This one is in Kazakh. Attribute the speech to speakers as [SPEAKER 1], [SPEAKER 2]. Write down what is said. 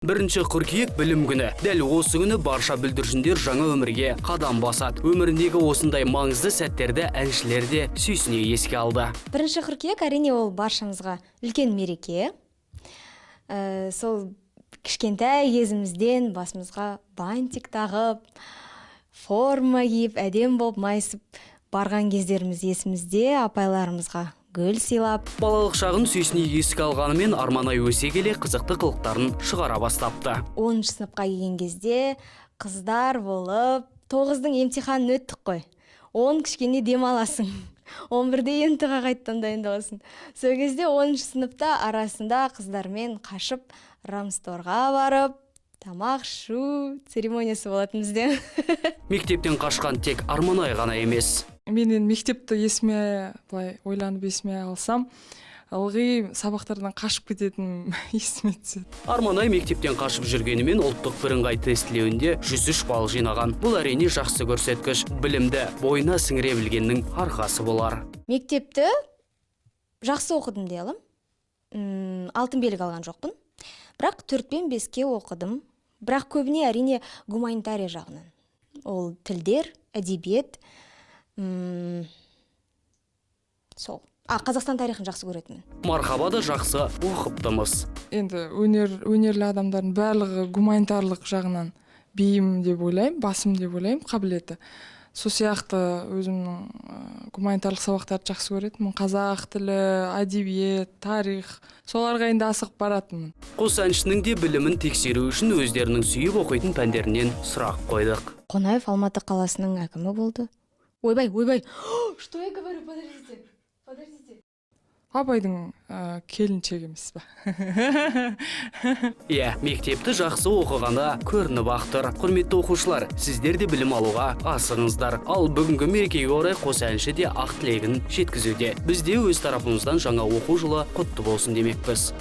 [SPEAKER 1] Бірінші қыркүйек білім күні. Дәл осы күні барша бүлдіршіндер жаңа өмірге қадам басады. Өміріндегі осындай маңызды сәттерді әншілер де сүйсіне еске алды.
[SPEAKER 2] Бірінші қыркүйек әрине ол баршамызға үлкен мереке. Сол кішкентай кезімізден басымызға бантик тағып, форма киіп, әдем болып майысып барған кездеріміз есімізде, апайларымызға гүл сыйлап.
[SPEAKER 1] Балалық шағын сүйсіне еске алғанымен Арманай өсе келе қызықты қылықтарын шығара бастапты.
[SPEAKER 2] 10 сыныпқа келген кезде қыздар болып, 9-дың емтиханын өттік қой. 10 кішкене демаласың. 11-де ентіға қайттан дайындаласың. Сол кезде 10 сыныпта арасында қыздармен қашып, Рамсторға барып, тамақ ішу церемониясы болатын бізде.
[SPEAKER 1] Мектептен қашқан тек Арманай ғана емес.
[SPEAKER 3] Менен мектепті есіме, былай ойланып есіме алсам, ылғи сабақтардан қашып кететін есіме түседі.
[SPEAKER 1] Арманай мектептен қашып жүргенімен ұлттық бірыңғай тестілеуінде 103 балл жинаған. Бұл әрине жақсы көрсеткіш, білімді бойына сіңіре білгеннің арқасы болар.
[SPEAKER 2] Мектепті жақсы оқыдым дейалым. Алтын белгі алған жоқпын. Бірақ 4-5-ке оқыдым. Бірақ көбіне әрине гуманитария жағынан. Ол тілдер, әдебиет, сол. Қазақстан тарихын жақсы көретінмін.
[SPEAKER 1] Мархаба да жақсы оқыптымыз.
[SPEAKER 3] Енді өнерлі адамдардың барлығы гуманитарлық жағынан бейім деп ойлаймын, басым деп ойлаймын, қабілеті. Сол сияқты өзімнің гуманитарлық сабақтарды жақсы көретінмін. Қазақ тілі, әдебиет, тарих, соларға енді асығып баратынмын.
[SPEAKER 1] Қос әншінің де білімін тексеру үшін өздерінің сүйіп оқитын пәндерінен сұрақ қойдық.
[SPEAKER 2] Қонаев Алматы қаласының әкімі болды. Ойбай. Что я говорю? Подождите.
[SPEAKER 3] Абайдың келіншегі емес па?
[SPEAKER 1] Иә, мектепті жақсы оқығанда көрініп ақтыр. Құрметті оқушылар, сіздер де білім алуға асығыңыздар. Ал бүгінгі мерекеге орай қос әнші де ақ тілегін жеткізуде. Біз де өз тарапымыздан жаңа оқу жылы құтты болсын демекпіз.